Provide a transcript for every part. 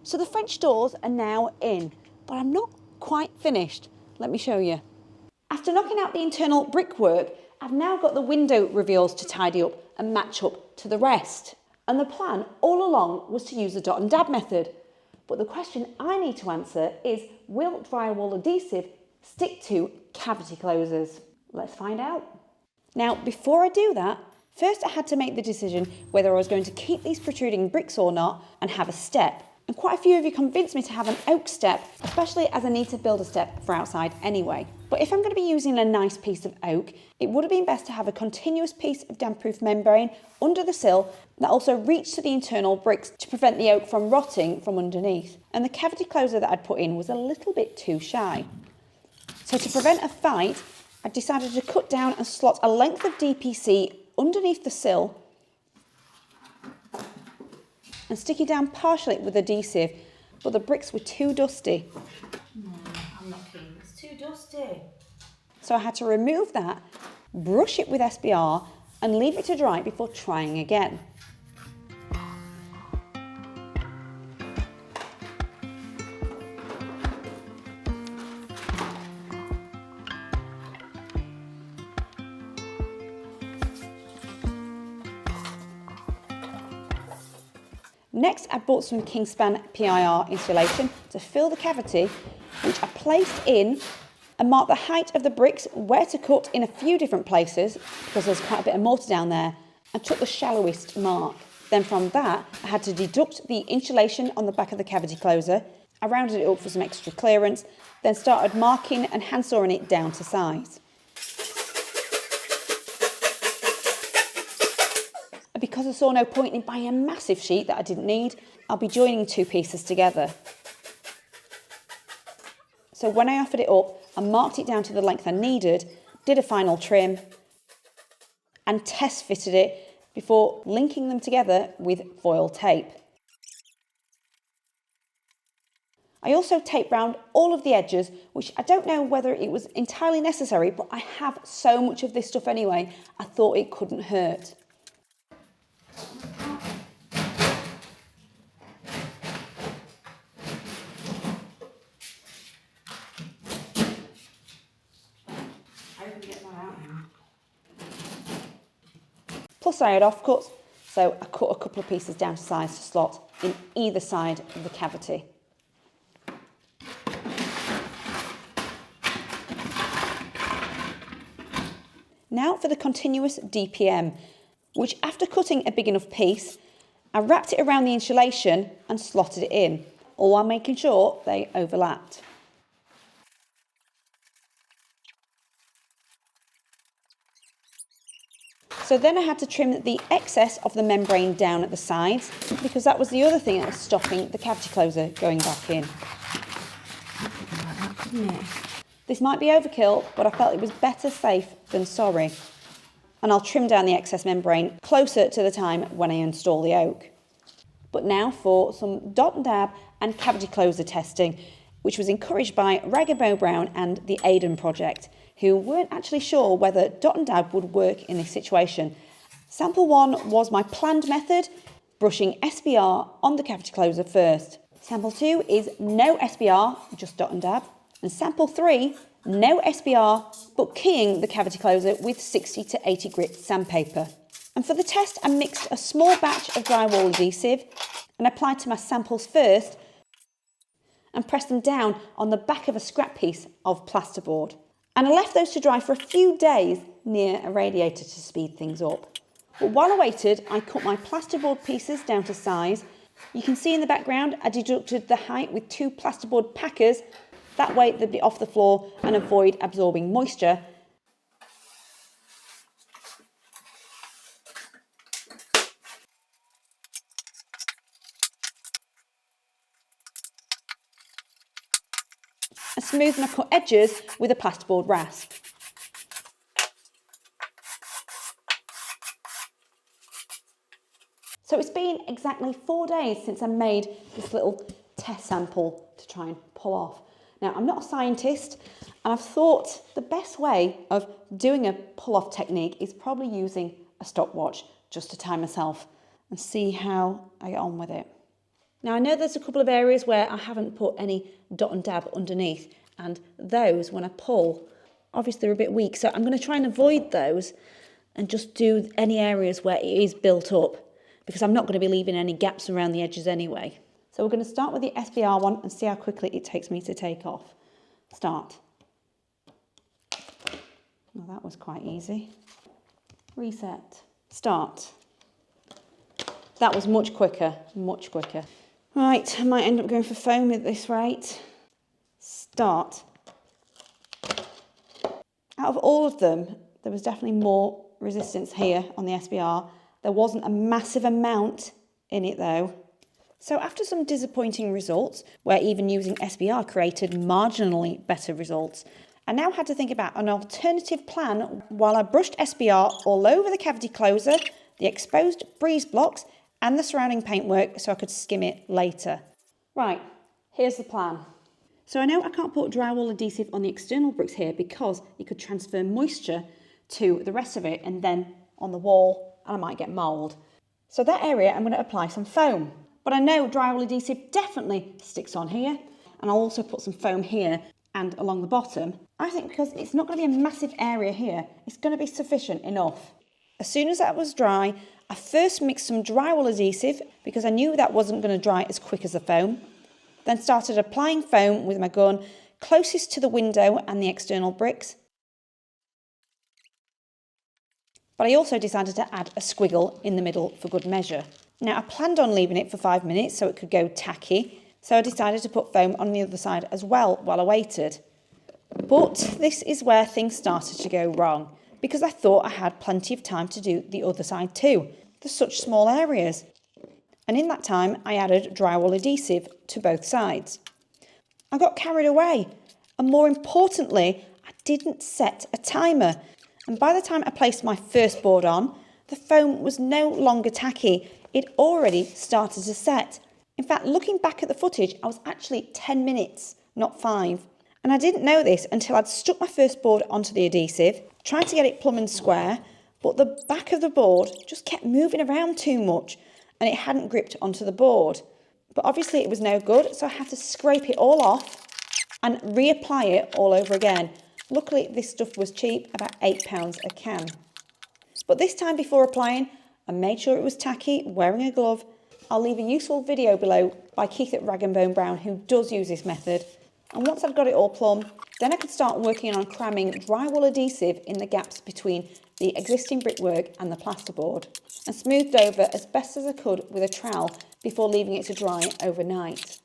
So the French doors are now in, but I'm not quite finished. Let me show you. After knocking out the internal brickwork, I've now got the window reveals to tidy up and match up to the rest. And the plan all along was to use the dot and dab method. But the question I need to answer is, will drywall adhesive stick to cavity closers? Let's find out. Now, before I do that, first I had to make the decision whether I was going to keep these protruding bricks or not and have a step. And quite a few of you convinced me to have an oak step, especially as I need to build a step for outside anyway. But if I'm going to be using a nice piece of oak, it would have been best to have a continuous piece of damp-proof membrane under the sill that also reached to the internal bricks to prevent the oak from rotting from underneath. And the cavity closer that I'd put in was a little bit too shy. So to prevent a fight, I decided to cut down and slot a length of DPC underneath the sill and stick it down partially with adhesive, but the bricks were too dusty. No, I'm not keen. It's too dusty. So I had to remove that, brush it with SBR and leave it to dry before trying again. Next, I bought some Kingspan PIR insulation to fill the cavity, which I placed in and marked the height of the bricks, where to cut in a few different places, because there's quite a bit of mortar down there, and took the shallowest mark. Then from that, I had to deduct the insulation on the back of the cavity closer. I rounded it up for some extra clearance, then started marking and hand sawing it down to size. Because I saw no point in buying a massive sheet that I didn't need, I'll be joining two pieces together. So when I offered it up, I marked it down to the length I needed, did a final trim, and test fitted it before linking them together with foil tape. I also taped round all of the edges, which I don't know whether it was entirely necessary, but I have so much of this stuff anyway, I thought it couldn't hurt. Plus I had offcuts, so I cut a couple of pieces down to size to slot in either side of the cavity. Now for the continuous DPM, which after cutting a big enough piece, I wrapped it around the insulation and slotted it in, all while making sure they overlapped. So then I had to trim the excess of the membrane down at the sides, because that was the other thing that was stopping the cavity closer going back in. This might be overkill, but I felt it was better safe than sorry. And I'll trim down the excess membrane closer to the time when I install the oak. But now for some dot and dab and cavity closer testing, which was encouraged by Ragabo Brown and the AIDEN-PROJECT, who weren't actually sure whether dot and dab would work in this situation. Sample 1 was my planned method, brushing SBR on the cavity closer first. Sample 2 is no SBR, just dot and dab. And sample 3, no SBR, but keying the cavity closer with 60 to 80 grit sandpaper. And for the test, I mixed a small batch of drywall adhesive and applied to my samples first and pressed them down on the back of a scrap piece of plasterboard. And I left those to dry for a few days near a radiator to speed things up. But while I waited, I cut my plasterboard pieces down to size. You can see in the background, I deducted the height with 2 plasterboard packers. That way they'd be off the floor and avoid absorbing moisture. And smooth my cut edges with a plasterboard rasp. So it's been exactly 4 days since I made this little test sample to try and pull off. Now, I'm not a scientist, and I've thought the best way of doing a pull-off technique is probably using a stopwatch just to time myself and see how I get on with it. Now I know there's a couple of areas where I haven't put any dot and dab underneath, and those, when I pull, obviously they're a bit weak, so I'm going to try and avoid those and just do any areas where it is built up, because I'm not going to be leaving any gaps around the edges anyway. So we're going to start with the SBR one and see how quickly it takes me to take off. Start. Well, that was quite easy. Reset. Start. That was much quicker, much quicker. Right, I might end up going for foam at this rate. Start. Out of all of them, there was definitely more resistance here on the SBR. There wasn't a massive amount in it though. So after some disappointing results, where even using SBR created marginally better results, I now had to think about an alternative plan while I brushed SBR all over the cavity closer, the exposed breeze blocks and the surrounding paintwork so I could skim it later. Right, here's the plan. So I know I can't put drywall adhesive on the external bricks here because it could transfer moisture to the rest of it and then on the wall and I might get mould. So that area I'm going to apply some foam. But I know drywall adhesive definitely sticks on here, and I'll also put some foam here and along the bottom. I think because it's not going to be a massive area here, it's going to be sufficient enough. As soon as that was dry, I first mixed some drywall adhesive because I knew that wasn't going to dry as quick as the foam. Then started applying foam with my gun closest to the window and the external bricks. But I also decided to add a squiggle in the middle for good measure. Now I planned on leaving it for 5 minutes so it could go tacky, so I decided to put foam on the other side as well while I waited. But this is where things started to go wrong, because I thought I had plenty of time to do the other side too. There's such small areas. And in that time I added drywall adhesive to both sides. I got carried away, and more importantly, I didn't set a timer. And by the time I placed my first board on, the foam was no longer tacky. It already started to set. In fact, looking back at the footage, I was actually 10 minutes, not 5. And I didn't know this until I'd stuck my first board onto the adhesive, tried to get it plumb and square, but the back of the board just kept moving around too much and it hadn't gripped onto the board. But obviously it was no good, so I had to scrape it all off and reapply it all over again. Luckily, this stuff was cheap, about £8 a can. But this time before applying, I made sure it was tacky, wearing a glove. I'll leave a useful video below by Keith at Rag & Bone Brown, who does use this method. And once I'd got it all plumb, then I could start working on cramming drywall adhesive in the gaps between the existing brickwork and the plasterboard, and smoothed over as best as I could with a trowel before leaving it to dry overnight.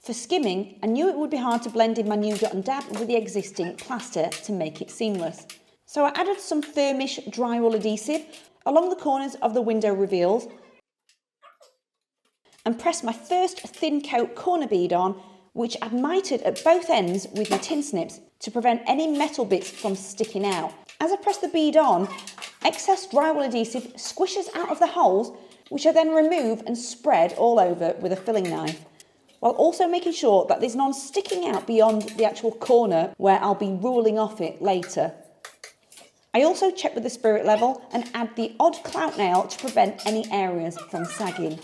For skimming, I knew it would be hard to blend in my new dot and dab with the existing plaster to make it seamless. So I added some firmish drywall adhesive along the corners of the window reveals and pressed my first thin coat corner bead on, which I'd mitered at both ends with my tin snips to prevent any metal bits from sticking out. As I press the bead on, excess drywall adhesive squishes out of the holes, which I then remove and spread all over with a filling knife, while also making sure that there's none sticking out beyond the actual corner where I'll be ruling off it later. I also check with the spirit level and add the odd clout nail to prevent any areas from sagging.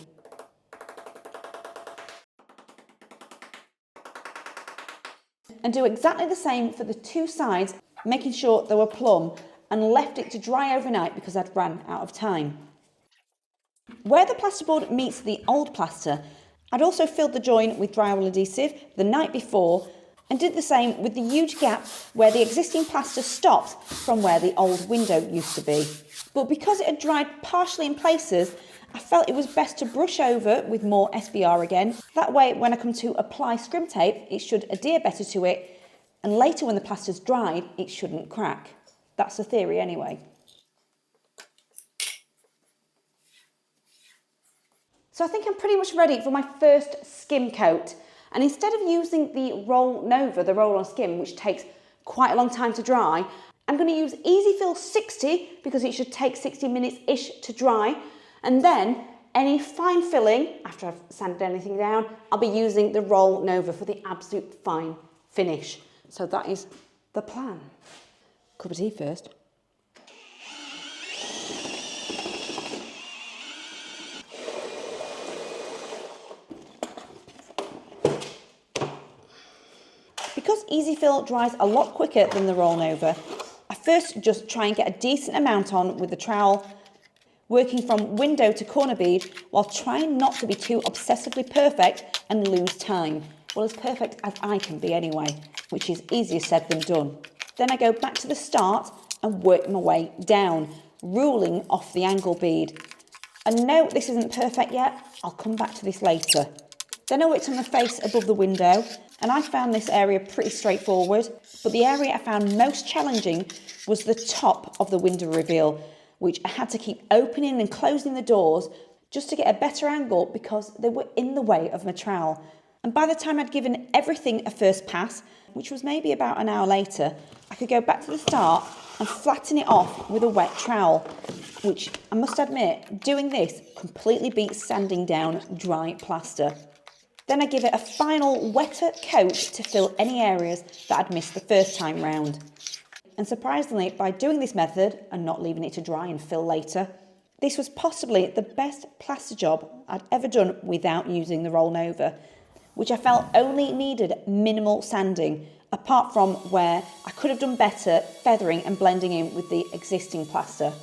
And do exactly the same for the two sides, making sure they were plumb, and left it to dry overnight because I'd ran out of time. Where the plasterboard meets the old plaster, I'd also filled the join with drywall adhesive the night before and did the same with the huge gap where the existing plaster stops from where the old window used to be. But because it had dried partially in places, I felt it was best to brush over with more SBR again. That way, when I come to apply scrim tape, it should adhere better to it, and later when the plaster's dried, it shouldn't crack. That's the theory anyway. So I think I'm pretty much ready for my first skim coat. And instead of using the Roll Nova, the roll-on skim, which takes quite a long time to dry, I'm going to use Easy Fill 60 because it should take 60 minutes-ish to dry. And then any fine filling, after I've sanded anything down, I'll be using the Roll Nova for the absolute fine finish. So that is the plan. Cup of tea first. because Easy Fill dries a lot quicker than the Roll Over, I first just try and get a decent amount on with the trowel, working from window to corner bead while trying not to be too obsessively perfect and lose time. Well, as perfect as I can be anyway, which is easier said than done. Then I go back to the start and work my way down, ruling off the angle bead. And no, this isn't perfect yet. I'll come back to this later. Then I worked on the face above the window, and I found this area pretty straightforward, but the area I found most challenging was the top of the window reveal, which I had to keep opening and closing the doors just to get a better angle because they were in the way of my trowel. And by the time I'd given everything a first pass, which was maybe about an hour later, I could go back to the start and flatten it off with a wet trowel, which I must admit, doing this completely beats sanding down dry plaster. Then I give it a final wetter coat to fill any areas that I'd missed the first time round. And surprisingly, by doing this method and not leaving it to dry and fill later, this was possibly the best plaster job I'd ever done without using the Roll Over, which I felt only needed minimal sanding, apart from where I could have done better feathering and blending in with the existing plaster.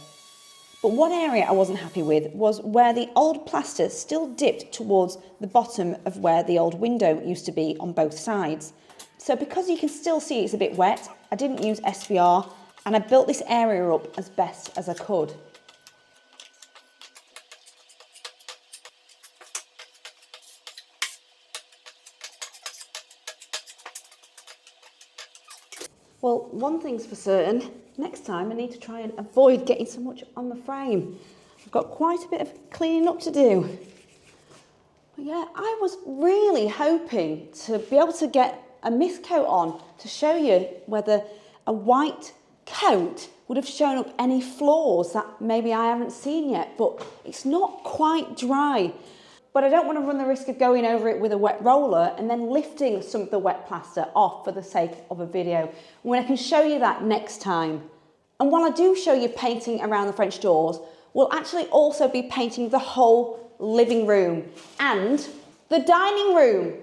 But one area I wasn't happy with was where the old plaster still dipped towards the bottom of where the old window used to be on both sides. So because you can still see it's a bit wet, I didn't use SVR and I built this area up as best as I could. Well, one thing's for certain, next time I need to try and avoid getting so much on the frame. I've got quite a bit of cleaning up to do. But yeah, I was really hoping to be able to get a mist coat on to show you whether a white coat would have shown up any flaws that maybe I haven't seen yet, but it's not quite dry. But I don't want to run the risk of going over it with a wet roller and then lifting some of the wet plaster off for the sake of a video, when I can show you that next time. And while I do show you painting around the French doors, we'll actually also be painting the whole living room and the dining room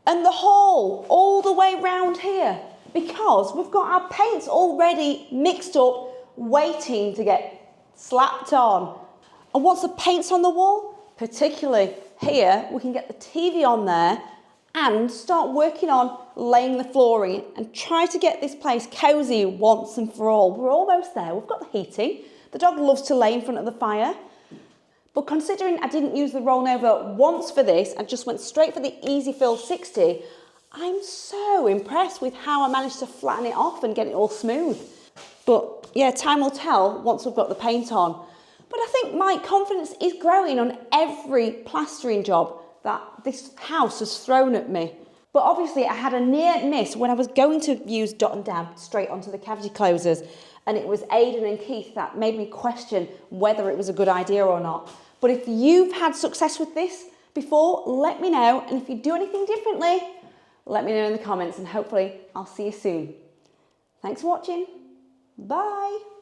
and the hall all the way round here, because we've got our paints already mixed up, waiting to get slapped on. And once the paint's on the wall, particularly here, we can get the TV on there and start working on laying the flooring and try to get this place cosy once and for all. We're almost there. We've got the heating. The dog loves to lay in front of the fire. But considering I didn't use the Roll Over once for this, I just went straight for the Easy Fill 60, I'm so impressed with how I managed to flatten it off and get it all smooth. But yeah, time will tell once we've got the paint on. But I think my confidence is growing on every plastering job that this house has thrown at me. But obviously I had a near miss when I was going to use dot and dab straight onto the cavity closers, and it was Aiden and Keith that made me question whether it was a good idea or not. But if you've had success with this before, let me know, and if you do anything differently, let me know in the comments, and hopefully I'll see you soon. Thanks for watching. Bye.